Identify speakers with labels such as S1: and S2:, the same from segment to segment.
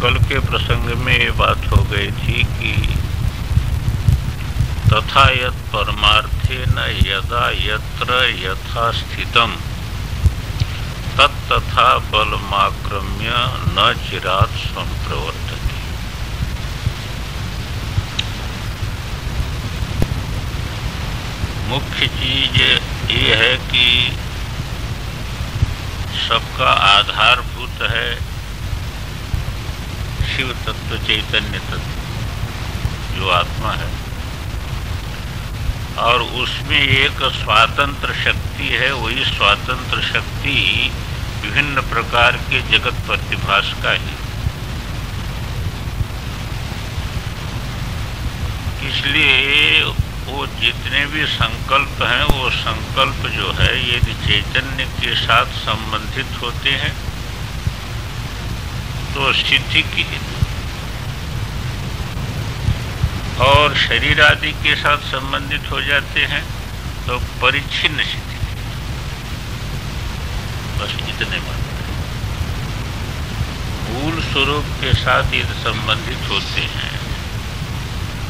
S1: कल के प्रसंग में ये बात हो गई थी कि तथा यत् परमार्थेन यदा यत्र यथा स्थितम तत्तथा बलमाक्रम्य न चिरात् संप्रवर्तते। मुख्य चीज ये है कि सबका आधारभूत है शिव तत्व, चैतन्य तत्व जो आत्मा है, और उसमें एक स्वातंत्र शक्ति है। वही स्वातंत्र शक्ति विभिन्न प्रकार के जगत प्रतिभास का ही। इसलिए वो जितने भी संकल्प हैं, वो संकल्प जो है यदि चैतन्य के साथ संबंधित होते हैं तो सिद्धि की हेतु, और शरीर आदि के साथ संबंधित हो जाते हैं तो परिच्छिन्न सिद्धि। बस इतने मात्र है। मूल स्वरूप के साथ यदि संबंधित होते हैं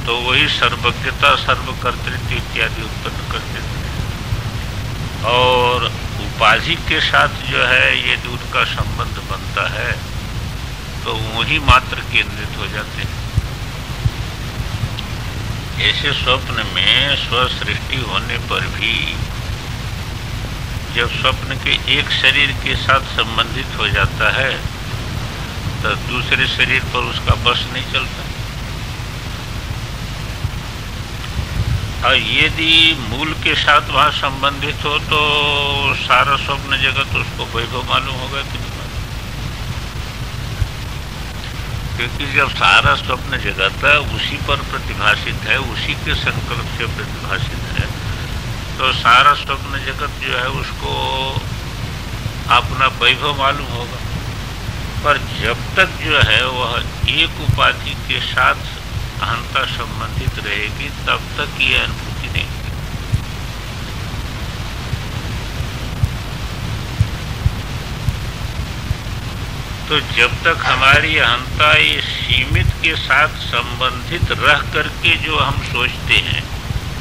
S1: तो वही सर्वज्ञता, सर्वकर्तृत्व इत्यादि उत्पन्न कर देते हैं। और उपाधि के साथ जो है यदि उनका संबंध बनता है तो वही मात्र केंद्रित हो जाते हैं। ऐसे स्वप्न में स्वसृष्टि होने पर भी जब स्वप्न के एक शरीर के साथ संबंधित हो जाता है तो दूसरे शरीर पर उसका बस नहीं चलता। और यदि मूल के साथ वहाँ संबंधित हो तो सारा स्वप्न जगत उसको वैभव मालूम होगा कि नहीं मालूम। क्योंकि जब सारा स्वप्न जगत उसी पर प्रतिभाषित है, उसी के संकल्प से प्रतिभाषित है, तो सारा स्वप्न जगत जो है उसको अपना वैभव मालूम होगा। पर जब तक जो है वह एक उपाधि के साथ अहंता संबंधित रहेगी तब तक ये अनुभूति नहीं होगी। तो जब तक हमारी अहंता ये सीमित के साथ संबंधित रह करके जो हम सोचते हैं,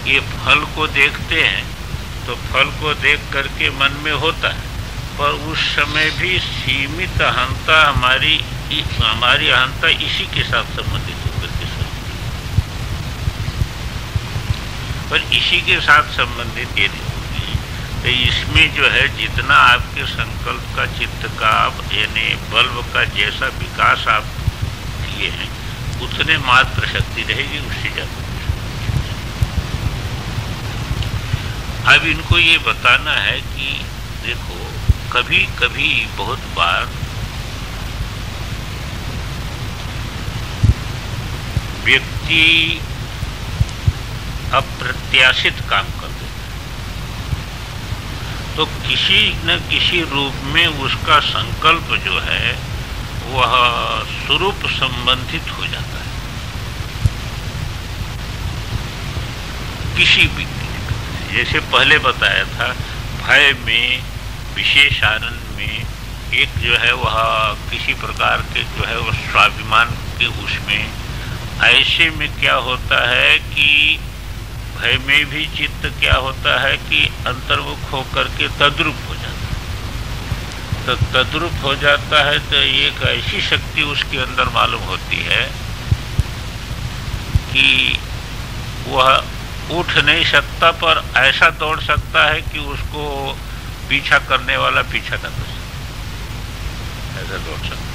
S1: ये फल को देखते हैं तो फल को देख करके मन में होता है, पर उस समय भी सीमित अहंता हमारी अहंता इसी के साथ संबंधित होकर के सोचती है। पर इसी के साथ संबंधित यदि तो इसमें जो है जितना आपके संकल्प का, चित्त का, यानी बल्ब का जैसा विकास आप किए हैं उतने मात्र शक्ति रहेगी, उससे ज्यादा। अब इनको ये बताना है कि देखो कभी कभी बहुत बार व्यक्ति अप्रत्याशित काम कर देता है, तो किसी न किसी रूप में उसका संकल्प जो है वह स्वरूप संबंधित हो जाता है। किसी भी, जैसे पहले बताया था, भय में, विशेष आनंद में एक जो है वह किसी प्रकार के जो है वह स्वाभिमान के उसमें, ऐसे में क्या होता है कि भय में भी चित्त क्या होता है कि अंतर्मुख होकर के तद्रूप हो जाता है। तो तद्रूप हो जाता है तो एक ऐसी शक्ति उसके अंदर मालूम होती है कि वह उठ नहीं सकता पर ऐसा दौड़ सकता है कि उसको पीछा करने वाला पीछा न कर सके, ऐसा दौड़ सकता।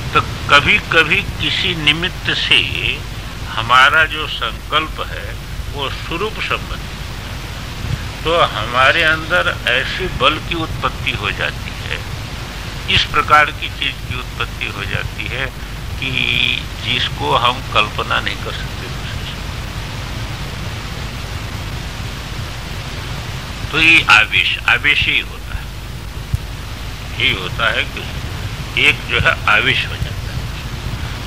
S1: तो कभी कभी किसी निमित्त से हमारा जो संकल्प है वो स्वरूप संबंधी, तो हमारे अंदर ऐसी बल की उत्पत्ति हो जाती है, इस प्रकार की चीज की उत्पत्ति हो जाती है कि जिसको हम कल्पना नहीं कर सकते। तो ये आवेश ही होता है, यही होता है कि एक जो है आवेश हो जाता है,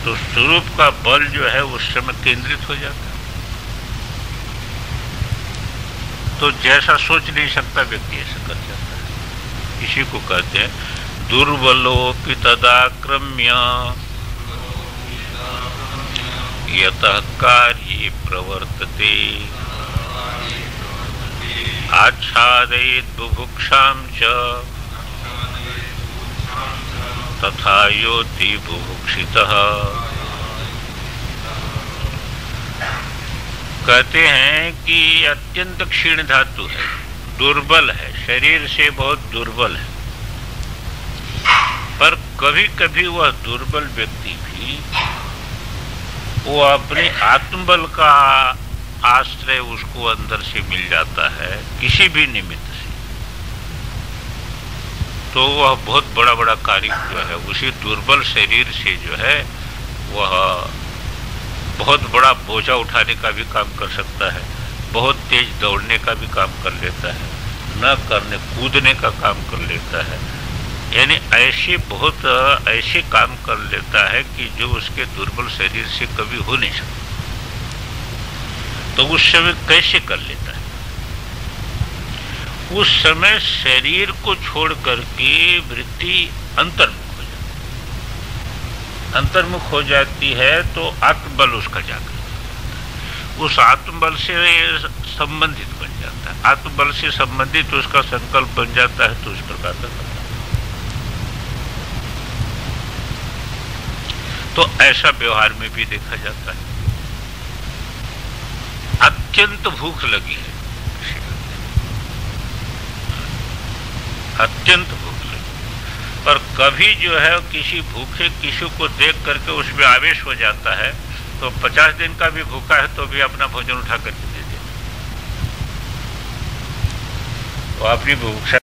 S1: तो स्वरूप का बल जो है उस समय केंद्रित हो जाता है। तो जैसा सोच नहीं सकता व्यक्ति ऐसा कर जाता है। इसी को कहते हैं दुर्बलोपि तदाक्रम्य यतः कार्ये प्रवर्तते आच्छादयेत् बुभुक्षां च तथा योति बुभुक्षितः। कहते हैं कि अत्यंत क्षीण धातु है, दुर्बल है, शरीर से बहुत दुर्बल है, पर कभी कभी वह दुर्बल व्यक्ति भी वो अपने आत्मबल का आश्रय उसको अंदर से मिल जाता है किसी भी निमित्त से, तो वह बहुत बड़ा बड़ा कार्य जो है उसी दुर्बल शरीर से जो है वह बहुत बड़ा बोझा उठाने का भी काम कर सकता है, बहुत तेज दौड़ने का भी काम कर लेता है, न करने कूदने का काम कर लेता है, यानी ऐसे काम कर लेता है कि जो उसके दुर्बल शरीर से कभी हो नहीं सकता। तो उस समय कैसे कर लेता है? उस समय शरीर को छोड़ करके वृत्ति अंतर्मुख हो जाती है। अंतर्मुख हो जाती है तो आत्मबल उसका जागृत, उस आत्मबल से संबंधित बन जाता है, आत्मबल से संबंधित उसका संकल्प बन जाता है, तो उस प्रकार का करता है। तो ऐसा व्यवहार में भी देखा जाता है। अत्यंत भूख लगी है, अत्यंत भूख लगी, पर कभी जो है किसी भूखे किसी को देख करके उसमें आवेश हो जाता है, तो 50 दिन का भी भूखा है तो भी अपना भोजन उठा करके दे देता, वो अपनी भूख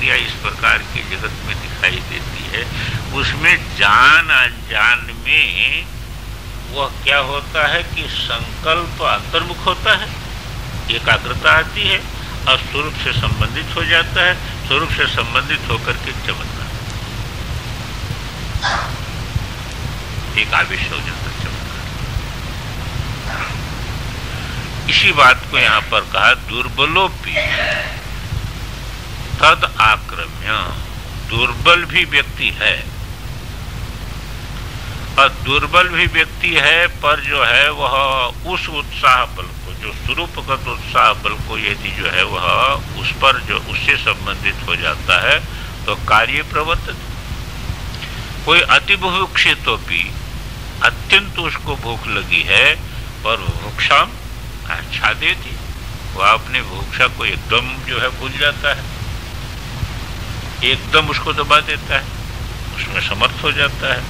S1: प्रक्रिया इस प्रकार की जगत में दिखाई देती है, उसमें जान अनजान में वह क्या होता है कि संकल्प अंतर्मुख होता है, एकाग्रता आती है और स्वरूप से संबंधित हो जाता है, स्वरूप से संबंधित होकर के चमत्कार एक आवेश हो जाता है, चमत्कार। इसी बात को यहां पर कहा दुर्बलोपी तद आक्रम्य, दुर्बल भी व्यक्ति है और दुर्बल भी व्यक्ति है, पर जो है वह उस उत्साह बल को, जो स्वरूपगत उत्साह बल को यदि जो है वह उस पर जो उससे संबंधित हो जाता है तो कार्य प्रवर्तित। कोई अति बुभुक्षितो भी, अत्यंत उसको भूख लगी है पर भूक्षाम अच्छा देती, वह अपने भूक्षा को एकदम जो है भूल जाता है, एकदम उसको दबा देता है, उसमें समर्थ हो जाता है।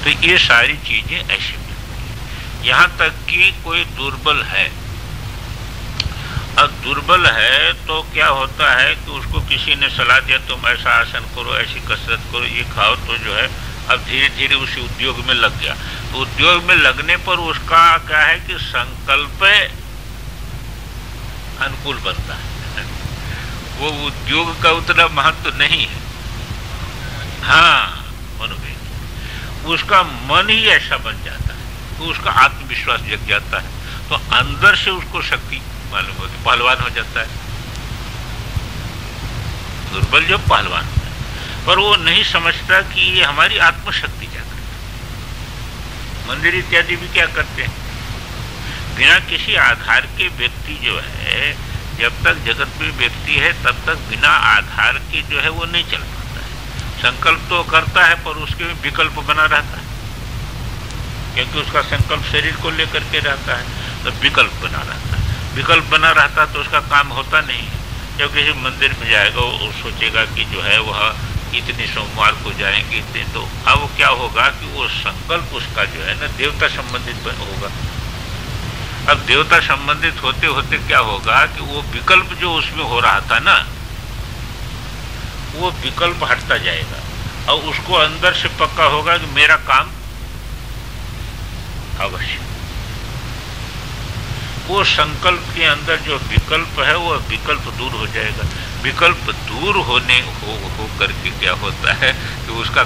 S1: तो ये सारी चीजें ऐसी मिलती हैं। यहां तक कि कोई दुर्बल है, अब दुर्बल है तो क्या होता है कि उसको किसी ने सलाह दिया तुम ऐसा आसन करो, ऐसी कसरत करो, ये खाओ, तो जो है अब धीरे धीरे उसी उद्योग में लग गया। तो उद्योग में लगने पर उसका क्या है कि संकल्प अनुकूल बनता है, वो उद्योग का उतना महत्व नहीं है। हाँ, मनोवेग, उसका मन ही ऐसा बन जाता है तो उसका आत्मविश्वास जग जाता है, तो अंदर से उसको शक्ति मालूम होती, पहलवान हो जाता है। दुर्बल जो पहलवान होता है, पर वो नहीं समझता कि ये हमारी आत्मशक्ति क्या करती है। मंदिर इत्यादि भी क्या करते हैं, बिना किसी आधार के व्यक्ति जो है, जब तक जगत में व्यक्ति है तब तक बिना आधार के जो है वो नहीं चल पाता है। संकल्प तो करता है पर उसके में विकल्प बना रहता है, क्योंकि उसका संकल्प शरीर को लेकर के रहता है, तो विकल्प बना रहता है। विकल्प बना रहता तो उसका काम होता नहीं है। जब किसी मंदिर में जाएगा वो सोचेगा कि जो है वह इतने सोमवार को जाएंगे इतने, तो अब क्या होगा कि वो संकल्प उसका जो है ना देवता संबंधित होगा। अब देवता संबंधित होते होते क्या होगा कि वो विकल्प जो उसमें हो रहा था ना, वो विकल्प हटता जाएगा और उसको अंदर से पक्का होगा कि मेरा काम अवश्य। वो संकल्प के अंदर जो विकल्प है वो विकल्प दूर हो जाएगा। विकल्प दूर होने हो करके क्या होता है कि उसका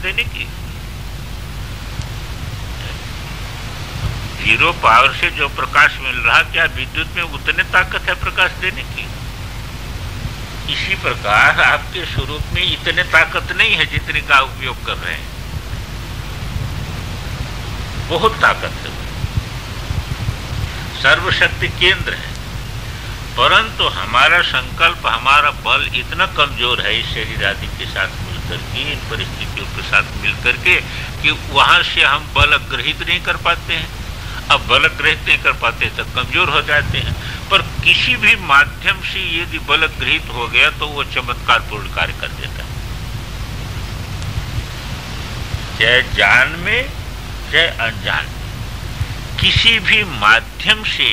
S1: देने की जीरो पावर से जो प्रकाश मिल रहा, क्या विद्युत में उतने ताकत है प्रकाश देने की? इसी प्रकार आपके स्वरूप में इतने ताकत नहीं है जितने का उपयोग कर रहे हैं। बहुत ताकत है, सर्वशक्ति केंद्र है, परंतु हमारा संकल्प, हमारा बल इतना कमजोर है इस शरीर आदि के साथ मिलकर के, इन परिस्थितियों के साथ मिलकर के, कि वहां से हम बल ग्रहित नहीं कर पाते हैं। अब बल ग्रहित नहीं कर पाते तो कमजोर हो जाते हैं। पर किसी भी माध्यम से यदि बल गृहीत हो गया तो वो चमत्कार पूर्ण कार्य कर देता है, चाहे जान में चाहे अनजान में। किसी भी माध्यम से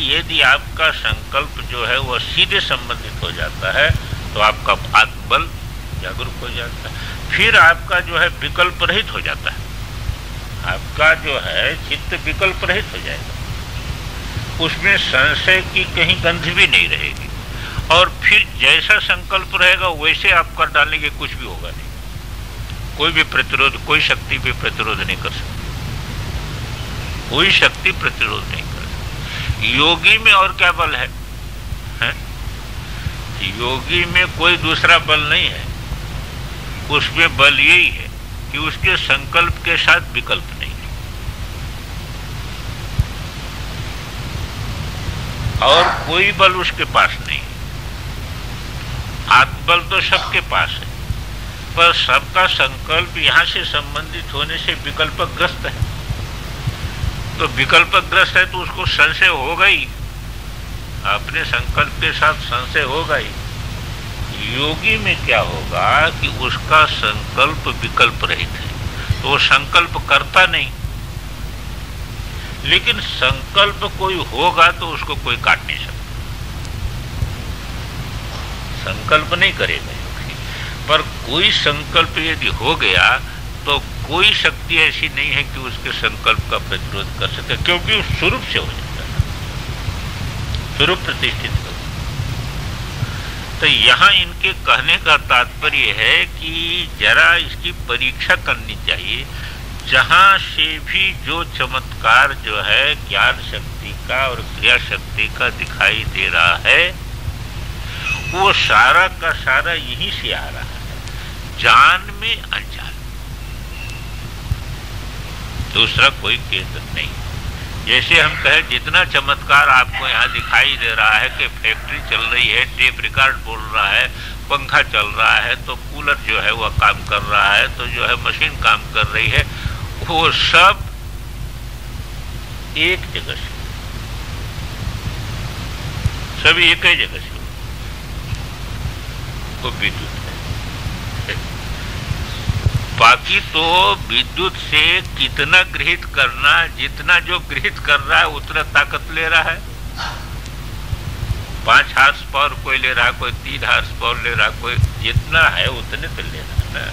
S1: यदि आपका संकल्प जो है वह सीधे संबंधित हो जाता है तो आपका आत्मबल जागरूक हो जाता है, फिर आपका जो है विकल्प रहित हो जाता है, आपका जो है चित्त विकल्प रहित हो जाएगा, उसमें संशय की कहीं गंध भी नहीं रहेगी, और फिर जैसा संकल्प रहेगा वैसे आप कर डालेंगे, कुछ भी होगा नहीं, कोई भी प्रतिरोध, कोई शक्ति भी प्रतिरोध नहीं कर सकती, कोई शक्ति प्रतिरोध नहीं कर सकती। योगी में और क्या बल है? योगी में कोई दूसरा बल नहीं है, उसमें बल यही है कि उसके संकल्प के साथ विकल्प नहीं है, और कोई बल उसके पास नहीं है। आत्मबल तो सबके पास है, पर सबका संकल्प यहां से संबंधित होने से विकल्पग्रस्त है, तो विकल्पग्रस्त है तो उसको संशय होगा ही, अपने संकल्प के साथ संशय होगा ही। योगी में क्या होगा कि उसका संकल्प विकल्प रहित है, तो वो संकल्प करता नहीं, लेकिन संकल्प कोई होगा तो उसको कोई काट नहीं सकता, संकल्प नहीं करेगा योगी, पर कोई संकल्प यदि हो गया तो कोई शक्ति ऐसी नहीं है कि उसके संकल्प का प्रतिरोध कर सके, क्योंकि उस स्वरूप से हो जाता है, स्वरूप प्रतिष्ठित हो। तो यहाँ इनके कहने का तात्पर्य है कि जरा इसकी परीक्षा करनी चाहिए, जहां से भी जो चमत्कार जो है ज्ञान शक्ति का और क्रिया शक्ति का दिखाई दे रहा है, वो सारा का सारा यहीं से आ रहा है, जान में अनजान, दूसरा कोई केंद्र नहीं। जैसे हम कहें जितना चमत्कार आपको यहाँ दिखाई दे रहा है कि फैक्ट्री चल रही है, टेप रिकॉर्ड बोल रहा है, पंखा चल रहा है, तो कूलर जो है वह काम कर रहा है, तो जो है मशीन काम कर रही है, वो सब एक जगह से, सभी एक ही जगह से, वो विद्युत है। बाकी तो विद्युत से कितना गृहित करना, जितना जो गृहित कर रहा है उतना ताकत ले रहा है, 5 हार्स पावर कोई ले रहा है, कोई 3 हार्स पावर ले रहा है, कोई जितना है उतने तो ले रहा है ना,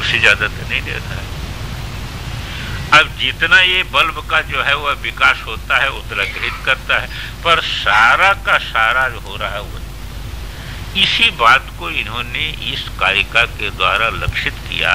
S1: उससे ज्यादा तो नहीं ले रहा है। अब जितना ये बल्ब का जो है वह विकास होता है उतना गृहित करता है, पर सारा का सारा जो हो रहा है वो, इसी बात को इन्होंने इस कारिका के द्वारा लक्षित किया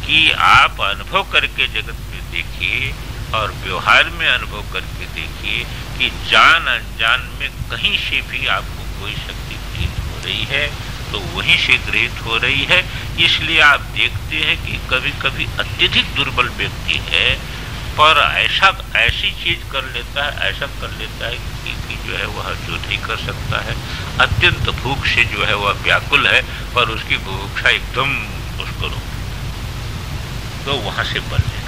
S1: कि आप अनुभव करके जगत में देखिए और व्यवहार में अनुभव करके देखिए कि जान अनजान में कहीं से भी आपको कोई शक्ति गृहित हो रही है तो वहीं से गृहित हो रही है। इसलिए आप देखते हैं कि कभी कभी अत्यधिक दुर्बल व्यक्ति है पर ऐसी चीज कर लेता है, ऐसा कर लेता है कि जो है वह जो नहीं कर सकता है, अत्यंत भूख से जो है वह व्याकुल है, पर उसकी बुभुक्षा एकदम उसको रोक, तो वहां से बल लेगा।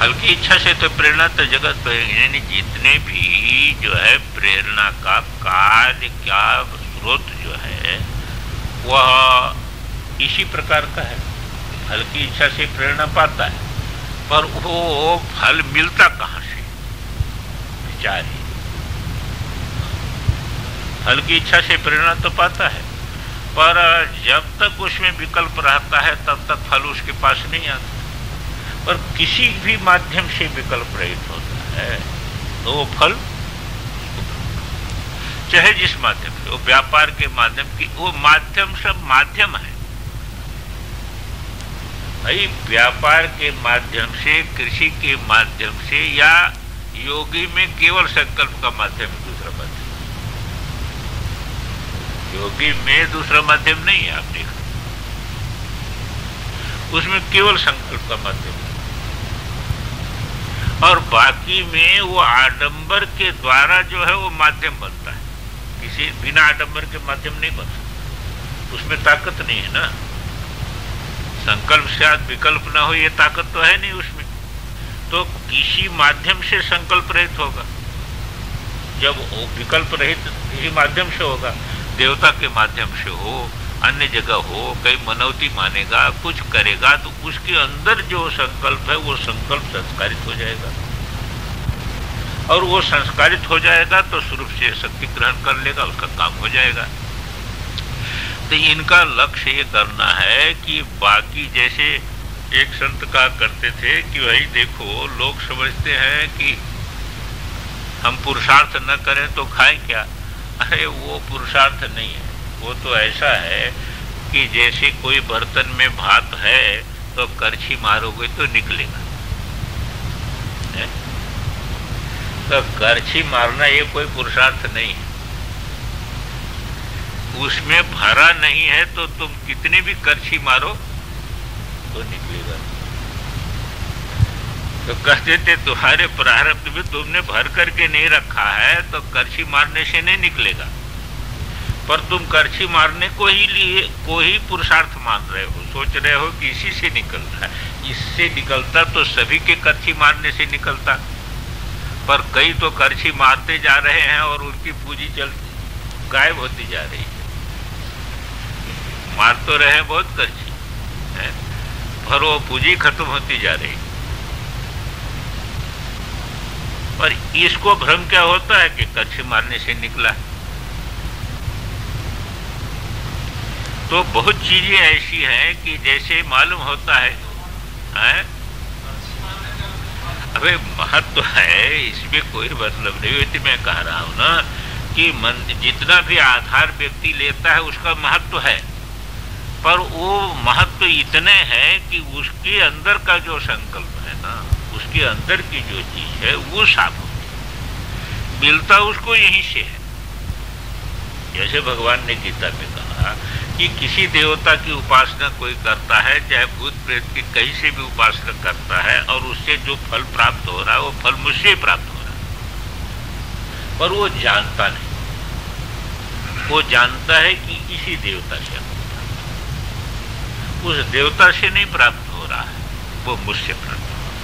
S1: हल्की इच्छा से तो प्रेरणा तो जगत में यानी जितने भी जो है प्रेरणा का कार्य क्या स्रोत जो है वह इसी प्रकार का है, हल्की इच्छा से प्रेरणा पाता है, पर वो फल मिलता कहां से विचार ही। हल्की इच्छा से प्रेरणा तो पाता है, पर जब तक उसमें विकल्प रहता है तब तक फल उसके पास नहीं आता, पर किसी भी माध्यम से विकल्प रहित होता है तो वो फल, चाहे जिस माध्यम से, वो व्यापार के माध्यम की, वो माध्यम सब माध्यम है भाई, व्यापार के माध्यम से, कृषि के माध्यम से, या योगी में केवल संकल्प का माध्यम है, दूसरा माध्यम, योगी में दूसरा माध्यम नहीं है, आप देखो उसमें केवल संकल्प का माध्यम है, और बाकी में वो आडंबर के द्वारा जो है वो माध्यम बनता है, किसी बिना आडंबर के माध्यम नहीं बन सकता, उसमें ताकत नहीं है ना, संकल्प से विकल्प ना हो ये ताकत तो है नहीं उसमें, तो किसी माध्यम से संकल्प रहित होगा। जब वो विकल्प रहित किसी माध्यम से होगा, देवता के माध्यम से हो, अन्य जगह हो, कहीं मनौती मानेगा, कुछ करेगा, तो उसके अंदर जो संकल्प है वो संकल्प संस्कारित हो जाएगा, और वो संस्कारित हो जाएगा तो स्वरूप से शक्ति ग्रहण कर लेगा, उसका काम हो जाएगा। तो इनका लक्ष्य ये करना है कि बाकी जैसे एक संत कहा करते थे कि भाई देखो, लोग समझते हैं कि हम पुरुषार्थ न करें तो खाएं क्या। अरे वो पुरुषार्थ नहीं है, वो तो ऐसा है कि जैसे कोई बर्तन में भात है तो करछी मारोगे तो निकलेगा, तो करछी मारना ये कोई पुरुषार्थ नहीं है। उसमें भरा नहीं है तो तुम कितने भी करछी मारो तो निकलेगा। तो कहते थे तुम्हारे प्रारब्ध में तुमने भर करके नहीं रखा है तो करछी मारने से नहीं निकलेगा, पर तुम करछी मारने को ही पुरुषार्थ मान रहे हो, सोच रहे हो कि इसी से निकल रहा है। इससे निकलता तो सभी के करछी मारने से निकलता, पर कई तो करछी मारते जा रहे हैं और उनकी पूंजी गायब होती जा रही है। मार तो रहे हैं बहुत करछी है, पर वो पूंजी खत्म होती जा रही है। पर इसको भ्रम क्या होता है कि करछी मारने से निकला। तो बहुत चीजें ऐसी हैं कि जैसे मालूम होता है, अबे महत्व है, इसमें कोई मतलब नहीं होती। मैं कह रहा हूं ना कि जितना भी आधार व्यक्ति लेता है उसका महत्व है, पर वो महत्व इतने है कि उसके अंदर का जो संकल्प है ना, उसके अंदर की जो चीज है वो साफ होती, मिलता उसको यहीं से है। जैसे भगवान ने गीता में कहा कि किसी देवता की उपासना कोई करता है, चाहे भूत प्रेत की कहीं से भी उपासना करता है, और उससे जो फल प्राप्त हो रहा है वो फल मुझसे प्राप्त हो रहा है, पर वो जानता नहीं। वो जानता है कि किसी देवता से होता है, उस देवता से नहीं प्राप्त हो रहा है, वो मुझसे प्राप्त हो रहा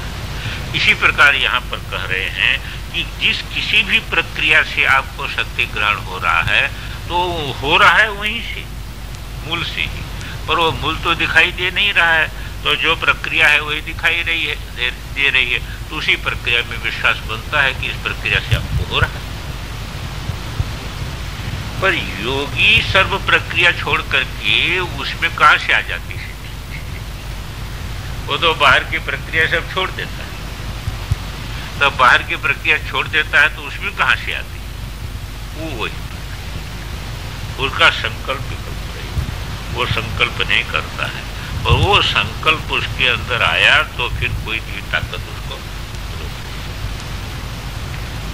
S1: है। इसी प्रकार यहाँ पर कह रहे हैं कि जिस किसी भी प्रक्रिया से आपको शक्ति ग्रहण हो रहा है तो हो रहा है वहीं से, मूल से ही, पर वो मूल तो दिखाई दे नहीं रहा है, तो जो प्रक्रिया है वही दिखाई दे रही है। तो उसी प्रक्रिया में विश्वास बनता है कि इस प्रक्रिया से आपको हो रहा है। पर योगी सर्व प्रक्रिया छोड़ करके उसमें कहां से आ जाती है? वो तो बाहर की प्रक्रिया सब छोड़ देता है, तो बाहर की प्रक्रिया छोड़ देता है तो उसमें कहां से आती है? वो वही उसका संकल्प वो संकल्प नहीं करता है, और वो संकल्प उसके अंदर आया तो फिर कोई भी ताकत उसको रोक।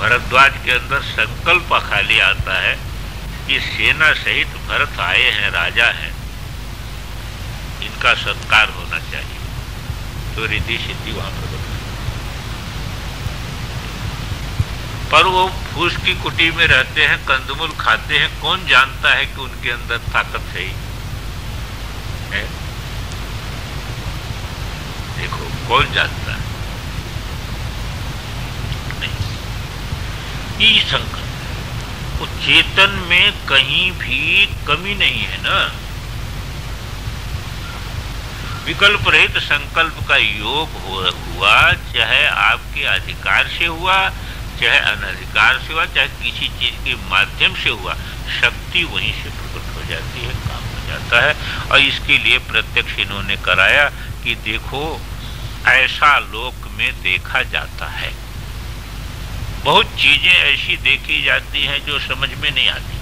S1: भरद्वाज के अंदर संकल्प खाली आता है कि सेना सहित भरत आए हैं, राजा हैं, इनका सत्कार होना चाहिए, तो रिद्धि सिद्धि वहां पर बनती। पर वो फूस की कुटी में रहते हैं, कंदमूल खाते हैं, कौन जानता है कि उनके अंदर ताकत है? देखो कौन जानता है? नहीं। ये संकल्प, वो चेतन में कहीं भी कमी नहीं है ना। विकल्प रहित संकल्प का योग हुआ, चाहे आपके अधिकार से हुआ, चाहे अनधिकार से हुआ, चाहे किसी चीज के माध्यम से हुआ, शक्ति वहीं से प्रकट हो जाती है, काम हो जाता है। और इसके लिए प्रत्यक्ष इन्होंने कराया कि देखो ऐसा लोक में देखा जाता है। बहुत चीजें ऐसी देखी जाती हैं जो समझ में नहीं आती।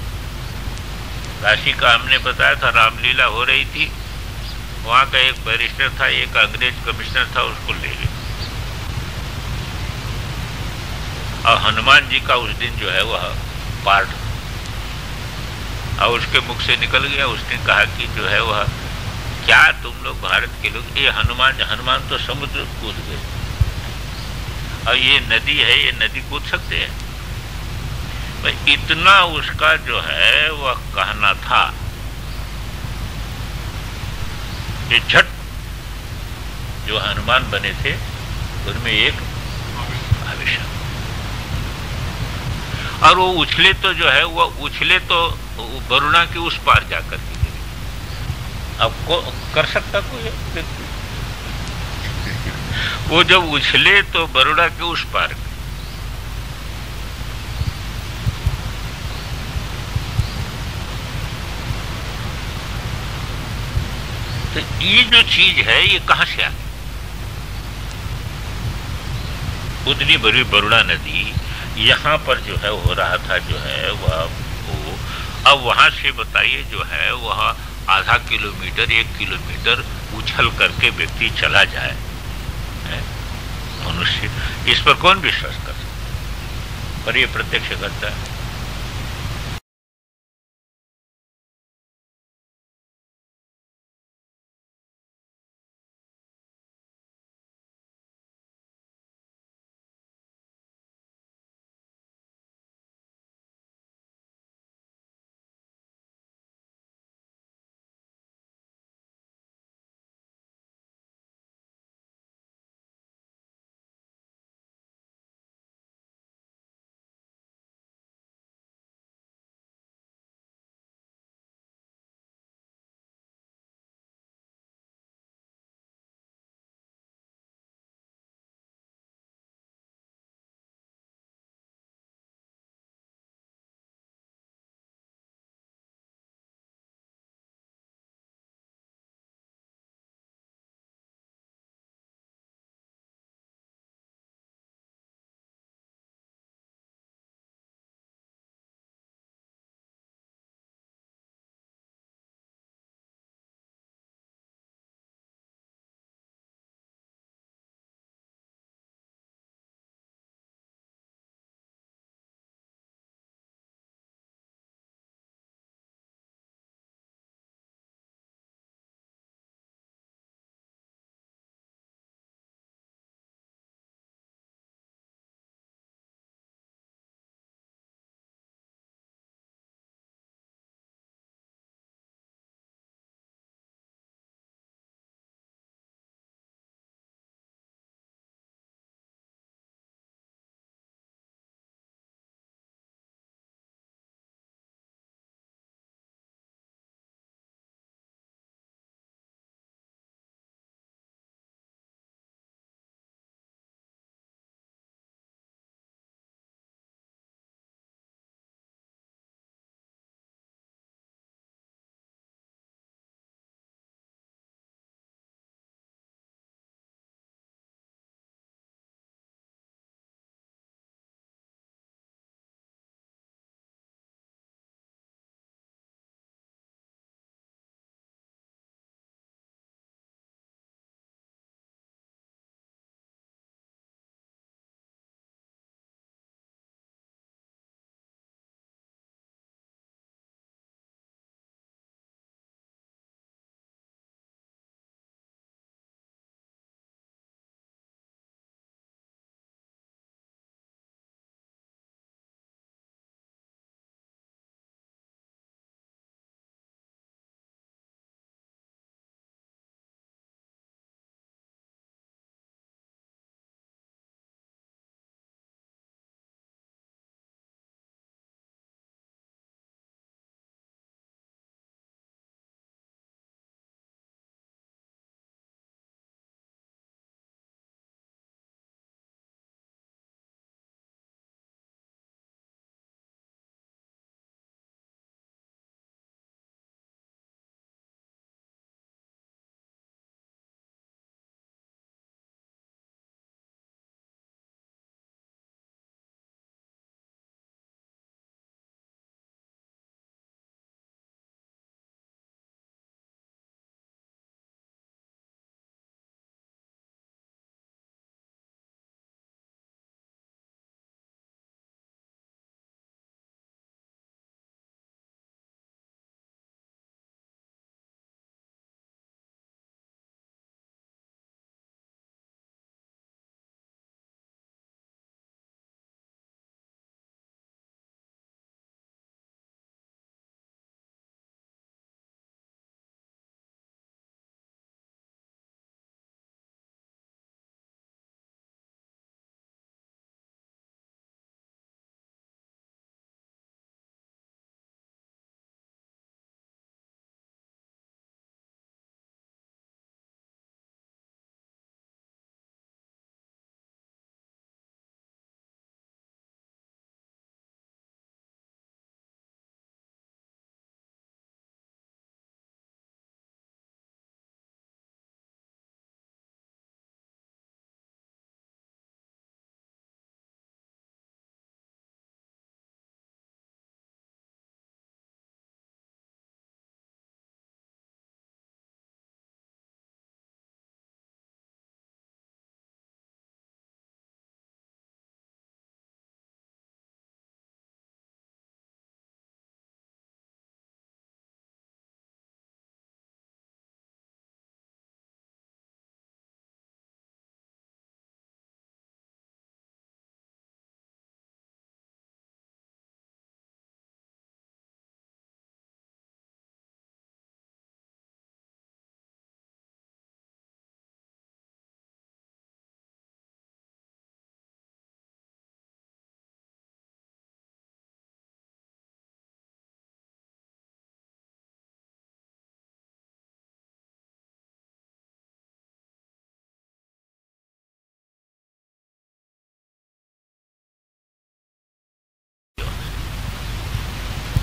S1: काशी का हमने बताया था, रामलीला हो रही थी, वहां का एक बैरिस्टर था, एक अंग्रेज कमिश्नर था, उसको ले गए, और हनुमान जी का उस दिन जो है वह पार्ट, और उसके मुख से निकल गया। उसने कहा कि जो है वह क्या तुम लोग भारत के लोग, ये हनुमान तो समुद्र कूद गए, और ये नदी है, ये नदी कूद सकते हैं? भाई इतना उसका जो है वह कहना था, ये झट जो हनुमान बने थे उनमें एक हमेशा। और वो उछले तो जो है वो उछले तो वरुणा के उस पार जाकर के गिरे। अब को कर सकता कोई व्यक्ति? वो जब उछले तो वरुणा के उस पार। तो ये जो चीज है ये कहां से आ गई? उतनी बड़ी वरुणा नदी यहां पर जो है हो रहा था, जो है वह वो, अब वहां से बताइए जो है वह आधा किलोमीटर 1 किलोमीटर उछल करके व्यक्ति चला जाए, मनुष्य, इस पर कौन विश्वास कर सकता? पर ये प्रत्यक्ष करता है।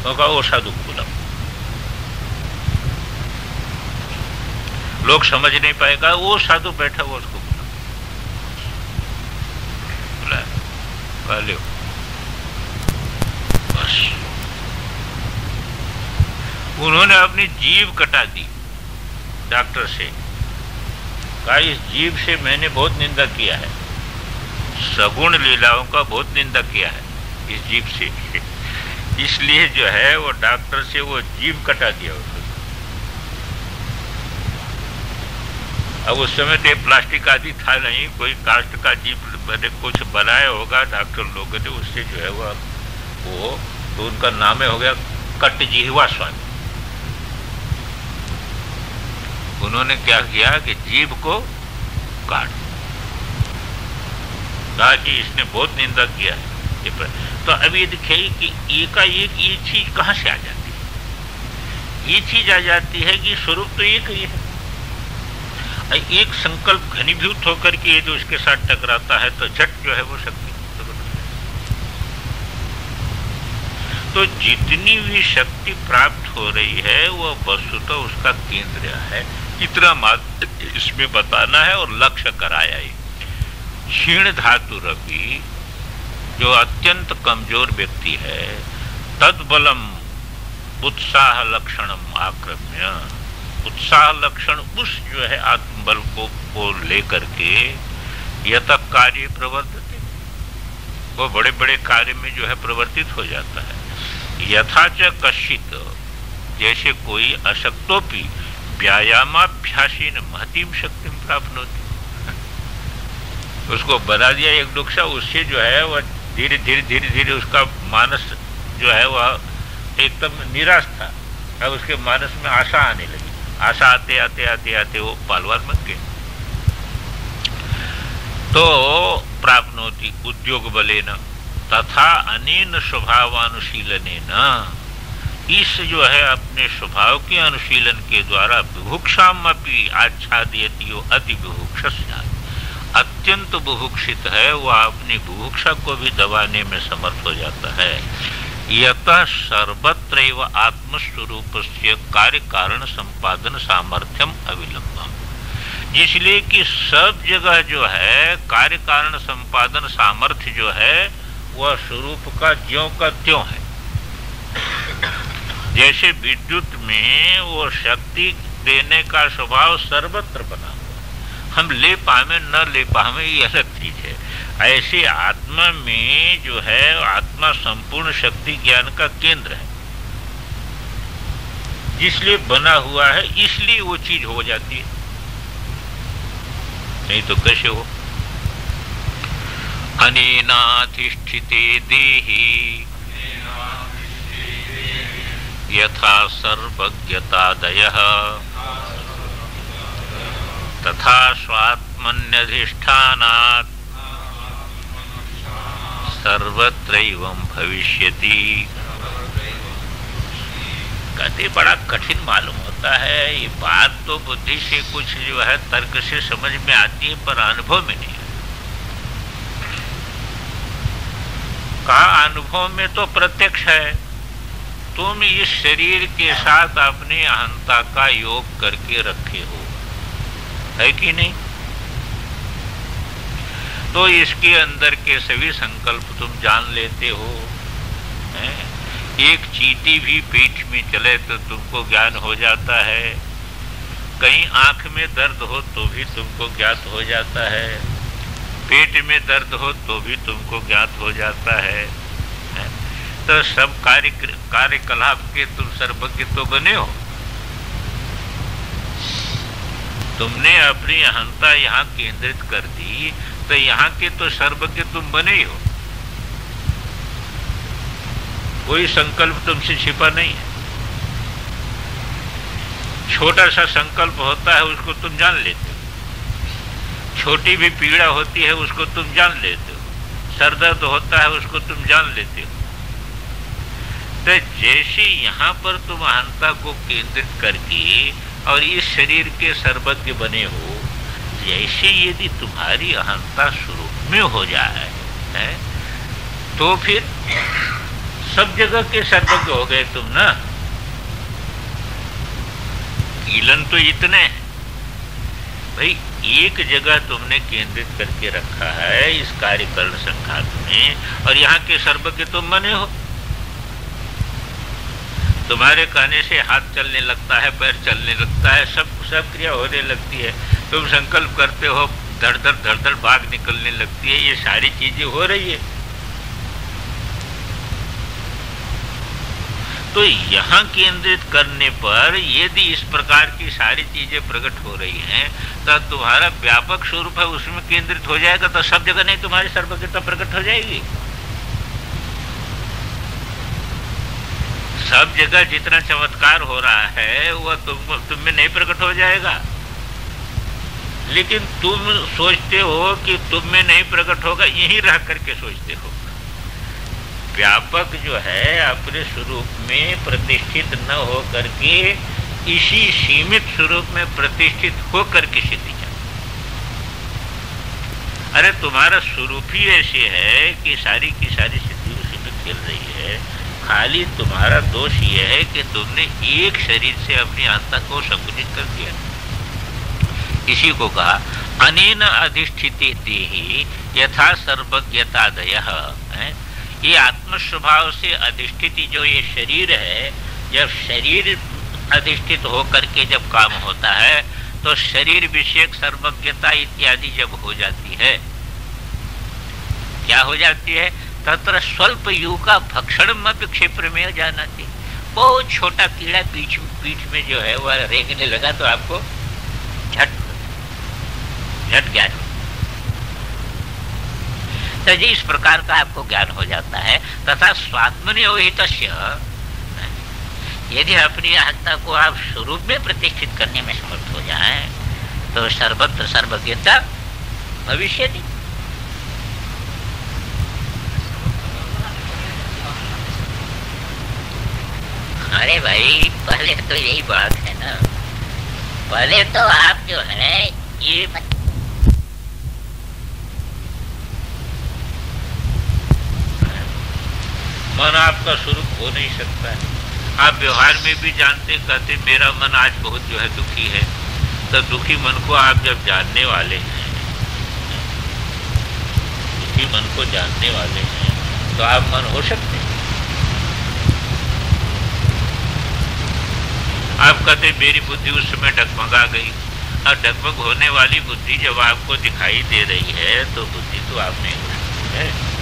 S1: तो कहा वो साधु को बुलाओ। लोग समझ नहीं पाएगा, वो साधु बैठा हुआ, उसको बुलाया, लो बस। उन्होंने अपनी जीभ कटा दी डॉक्टर से, कहा इस जीभ से मैंने बहुत निंदा किया है, सगुण लीलाओं का बहुत निंदा किया है इस जीभ से, इसलिए जो है वो डॉक्टर से वो जीभ कटा दिया उसको। अब उस समय तो प्लास्टिक आदि था नहीं, कोई कास्ट का जीभ मैंने कुछ बनाया होगा डॉक्टर लोगों ने, उससे जो है वो तो उनका नाम हो गया कटजिह्वा स्वामी। उन्होंने क्या किया कि जीभ को काट, कहा कि इसने बहुत निंदा किया है। तो अब ये देखिए कि एकाएक ये चीज कहां से आ जाती है? ये चीज आ जाती है कि स्वरूप तो एक ही है। एक संकल्प घनीभूत होकर के ये जो इसके साथ टकराता है तो झट जो है वो शक्ति। तो जितनी भी शक्ति प्राप्त हो रही है वो वस्तुतः उसका केंद्र है, इतना मात्र इसमें बताना है। और लक्ष्य कराया ही क्षीण धातु रवि जो अत्यंत कमजोर व्यक्ति है, तद्बलम उत्साह लक्षणम आक्रम्य, उत्साह लक्षण उस जो है आत्मबल को लेकर के यतः कार्य प्रवर्तित, वो बड़े बड़े कार्य में जो है प्रवर्तित हो जाता है। यथाच कश्चित, जैसे कोई अशक्तोपि व्यायामाभ्यासीन महतीम शक्ति प्राप्त होती, उसको बना दिया एक नुक्सा, उससे जो है वह धीरे धीरे धीरे धीरे उसका मानस जो है वह एकदम निराश था, अब उसके मानस में आशा आने लगी, आशा आते आते आते आते वो पालवान बन गए। तो प्राप्नोति उद्योग बलेन तथा अनेन स्वभावानुशीलनेन, इस जो है अपने स्वभाव के अनुशीलन के द्वारा बुभुक्षाम अपि आच्छादयति अति बुभुक्षस्या, अत्यंत बुभुक्षित है वह अपनी बुभुक्षा को भी दबाने में समर्थ हो जाता है। यतः सर्वत्रैव आत्मस्वरूपस्य कार्य कारण संपादन सामर्थ्यम अविलंबम, इसलिए कि सब जगह जो है कार्य कारण संपादन सामर्थ्य जो है वह स्वरूप का ज्यों का त्यों है। जैसे विद्युत में वो शक्ति देने का स्वभाव सर्वत्र बना, हम ले पावे न ले पावे ये अलग चीज है। ऐसे आत्मा में जो है आत्मा संपूर्ण शक्ति ज्ञान का केंद्र है, जिसलिए बना हुआ है, इसलिए वो चीज हो जाती है, नहीं तो कैसे हो। अनेनाधिष्ठिते देहि यथा सर्वज्ञतादयः तथा स्वात्मन्यधिष्ठानात् सर्वत्रैवं भविष्यति। कहते बड़ा कठिन मालूम होता है ये बात, तो बुद्धि से कुछ जो है तर्क से समझ में आती है पर अनुभव में नहीं। कहा अनुभव में तो प्रत्यक्ष है, तुम इस शरीर के साथ अपनी अहंता का योग करके रखे हो, है कि नहीं? तो इसके अंदर के सभी संकल्प तुम जान लेते हो, है? एक चींटी भी पीठ में चले तो तुमको ज्ञान हो जाता है, कहीं आंख में दर्द हो तो भी तुमको ज्ञात हो जाता है, पेट में दर्द हो तो भी तुमको ज्ञात हो जाता है? तो सब कार्यकलाप के तुम सर्वज्ञ तो बने हो। तुमने अपनी अहंता यहाँ केंद्रित कर दी तो यहाँ के तो सर्वज्ञ तुम बने ही हो, कोई संकल्प तुमसे छिपा नहीं है। छोटा सा संकल्प होता है उसको तुम जान लेते हो, छोटी भी पीड़ा होती है उसको तुम जान लेते हो, सरदर्द होता है उसको तुम जान लेते हो। तो जैसे यहाँ पर तुम अहंता को केंद्रित करके और इस शरीर के सर्वज्ञ बने हो, जैसे यदि तुम्हारी अहंता स्वरूप में हो जाए है, तो फिर सब जगह के सर्वज्ञ हो गए तुम ना। कीलन तो इतने हैं भाई, एक जगह तुमने केंद्रित करके रखा है इस कार्यकरण संघात में, और यहाँ के सर्वज्ञ तुम बने हो। तुम्हारे कहने से हाथ चलने लगता है, पैर चलने लगता है, सब क्रिया होने लगती है। तुम संकल्प करते हो, धड़ धड़ भाग निकलने लगती है, ये सारी चीजें हो रही है। तो यहाँ केंद्रित करने पर यदि इस प्रकार की सारी चीजें प्रकट हो रही हैं, तो तुम्हारा व्यापक स्वरूप है उसमें केंद्रित हो जाएगा, तो सब जगह नहीं तुम्हारी सर्वज्ञता प्रकट हो जाएगी। सब जगह जितना चमत्कार हो रहा है वह तुम में नहीं प्रकट हो जाएगा, लेकिन तुम सोचते हो कि तुम में नहीं प्रकट होगा, यहीं रह करके सोचते हो। व्यापक जो है अपने स्वरूप में प्रतिष्ठित न हो करके इसी सीमित स्वरूप में प्रतिष्ठित हो करके सिद्धि चाहते। अरे तुम्हारा स्वरूप ही ऐसे है कि सारी की सारी सिद्धि उसी में खेल रही है। खाली तुम्हारा दोष यह है कि तुमने एक शरीर से अपनी आत्मा को संकुचित कर दिया। इसी को कहा अनेन अधिष्ठिते देहि यथा सर्वज्ञतादयः। ये आत्म स्वभाव से अधिष्ठित जो ये शरीर है, जब शरीर अधिष्ठित होकर के जब काम होता है तो शरीर विषयक सर्वज्ञता इत्यादि जब हो जाती है, क्या हो जाती है? तत्र स्वल्प युका भक्षण मत क्षेत्र में जाना चाहिए। बहुत छोटा कीड़ा पीठ में जो है वह रेंगने लगा तो आपको झट ज्ञान हो। तो जी इस प्रकार का आपको ज्ञान हो जाता है। तथा स्वात्मनियोहितस्य, यदि अपनी आत्मा को आप स्वरूप में प्रतिष्ठित करने में समर्थ हो जाए तो सर्वत्र सर्वज्ञता भविष्य नहीं। अरे भाई पहले तो यही बात है ना, पहले तो आप जो है ये मन आपका स्वरूप हो नहीं सकता है। आप व्यवहार में भी जानते, कहते मेरा मन आज बहुत जो है दुखी है, तो दुखी मन को आप जब जानने वाले हैं, दुखी मन को जानने वाले हैं तो आप मन हो सकते हैं। आप कहते मेरी बुद्धि उस समय डगमगा गई, और डगमग होने वाली बुद्धि जब आपको दिखाई दे रही है तो बुद्धि तो आप नहीं हो सकती है।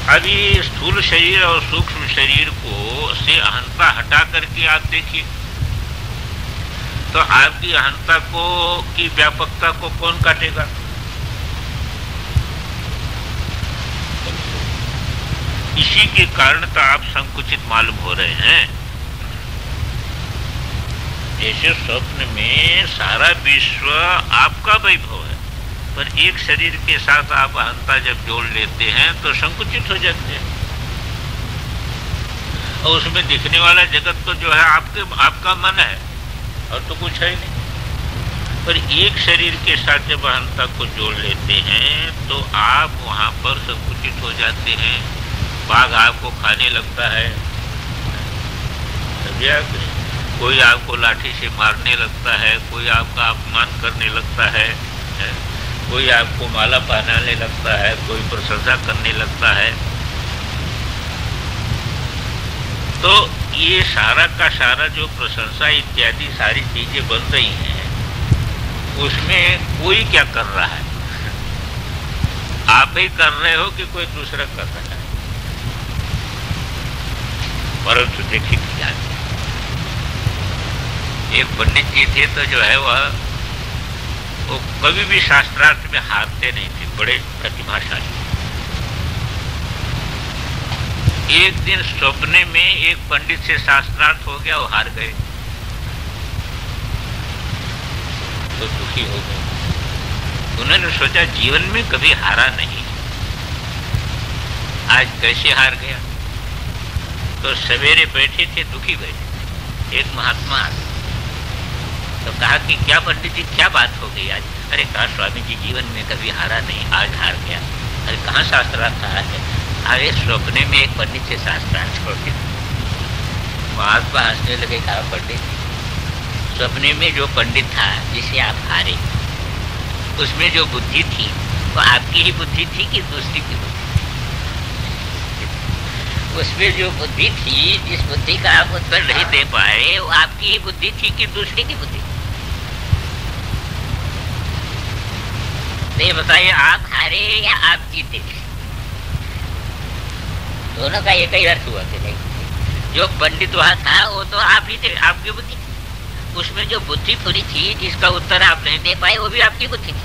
S1: अभी स्थूल शरीर और सूक्ष्म शरीर को से अहंता हटा करके आप देखिए, तो आपकी अहंता को की व्यापकता को कौन काटेगा? इसी के कारण तो आप संकुचित मालूम हो रहे हैं। जैसे स्वप्न में सारा विश्व आपका वैभव है, पर एक शरीर के साथ आप अहंता जब जोड़ लेते हैं तो संकुचित हो जाते हैं, और उसमें दिखने वाला जगत तो जो है आपका मन है और तो कुछ है नहीं। पर एक शरीर के साथ जब अहंता को जोड़ लेते हैं तो आप वहां पर संकुचित हो जाते हैं। बाघ आपको खाने लगता है, कोई आपको लाठी से मारने लगता है, कोई आपका अपमान करने लगता है, कोई आपको माला पहनाने लगता है, कोई प्रशंसा करने लगता है। तो ये सारा का सारा जो प्रशंसा इत्यादि सारी चीजें बन रही हैं, उसमें कोई क्या कर रहा है? आप ही कर रहे हो कि कोई दूसरा कर रहा है? परंतु देखिए क्या, एक पंडित जी थे तो जो है वो कभी भी शास्त्रार्थ में हारते नहीं थे, बड़े प्रतिभाशाली। एक दिन सपने में एक पंडित से शास्त्रार्थ हो गया, वो हार गए तो दुखी हो गए। उन्होंने सोचा जीवन में कभी हारा नहीं, आज कैसे हार गया? तो सवेरे बैठे थे, दुखी बैठे, एक महात्मा तो कहा कि क्या पंडित जी क्या बात हो गई आज? अरे कहा स्वामी जी जीवन में कभी हारा नहीं, आज हार गया। अरे कहाँ शास्त्रार्थ कहा है?
S2: अरे स्वप्ने में एक पंडित से शास्त्रार्थ हो गया। महात्मा हंसने लगे, कहा पंडित, स्वप्ने में जो पंडित था जिसे आप हारे, उसमें जो बुद्धि थी वो आपकी ही बुद्धि थी कि दूसरी की बुद्धि? उसमें जो बुद्धि थी, जिस बुद्धि का आप उत्तर नहीं दे पाए, वो आपकी ही बुद्धि थी कि दूसरी की बुद्धि? तो ये बताइए, आप हारे या आप जीते? दोनों का एक ही अर्थ हुआ कि नहीं, जो पंडित वहां था वो तो आप ही थे, आपकी बुद्धि। उसमें जो बुद्धि पूरी थी जिसका उत्तर आप नहीं दे पाए, वो भी आपकी बुद्धि थी,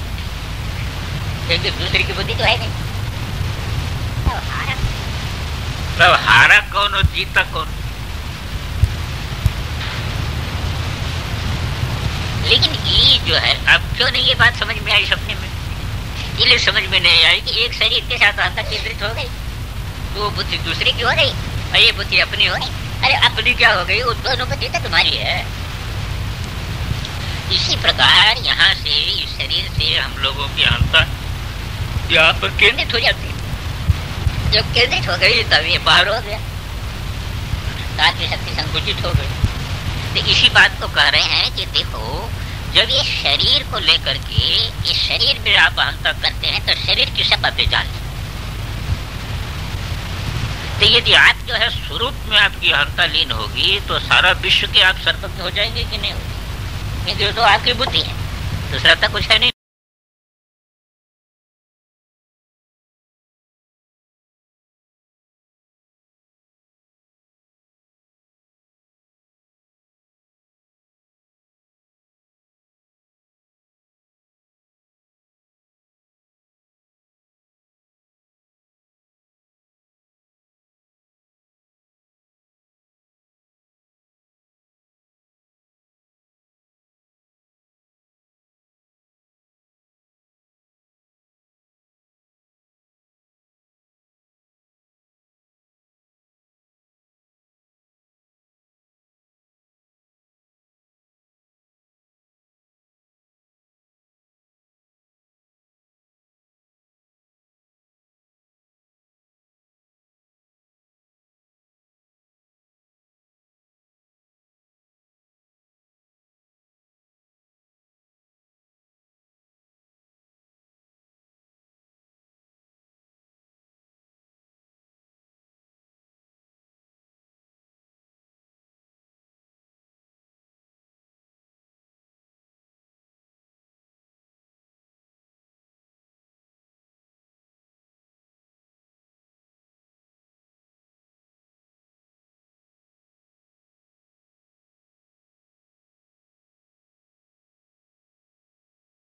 S2: क्योंकि दूसरी की बुद्धि तो है नहीं। तब हारा कौन और जीता कौन? लेकिन ये जो है, अब क्यों नहीं ये बात समझ में आई सपने में? इसलिए समझ में नहीं आई कि एक शरीर के साथ आत्मा केंद्रित हो गई, तो वो बुद्धि दूसरी की हो गई और ये बुद्धि अपनी हो गई। अरे अपनी क्या हो गई? वो दोनों बुद्धि तो तुम्हारी है। इसी प्रकार यहाँ से, इस शरीर से हम लोगों की आत्मा यहाँ पर केंद्रित हो जाती है। जब केंद्रित हो गई तब ये बाहर हो गया, सारी शक्ति संकुचित हो गई। तो इसी बात को कह रहे हैं कि देखो, जब ये शरीर को लेकर के इस शरीर में आप अहंता करते हैं तो शरीर की सब बातें जान। तो यदि आप जो है स्वरूप में आपकी अहंता लीन होगी तो सारा विश्व के आप सर्वज्ञ हो जाएंगे कि नहीं होगी? क्योंकि तो आपकी बुद्धि है, दूसरा तो कुछ है नहीं।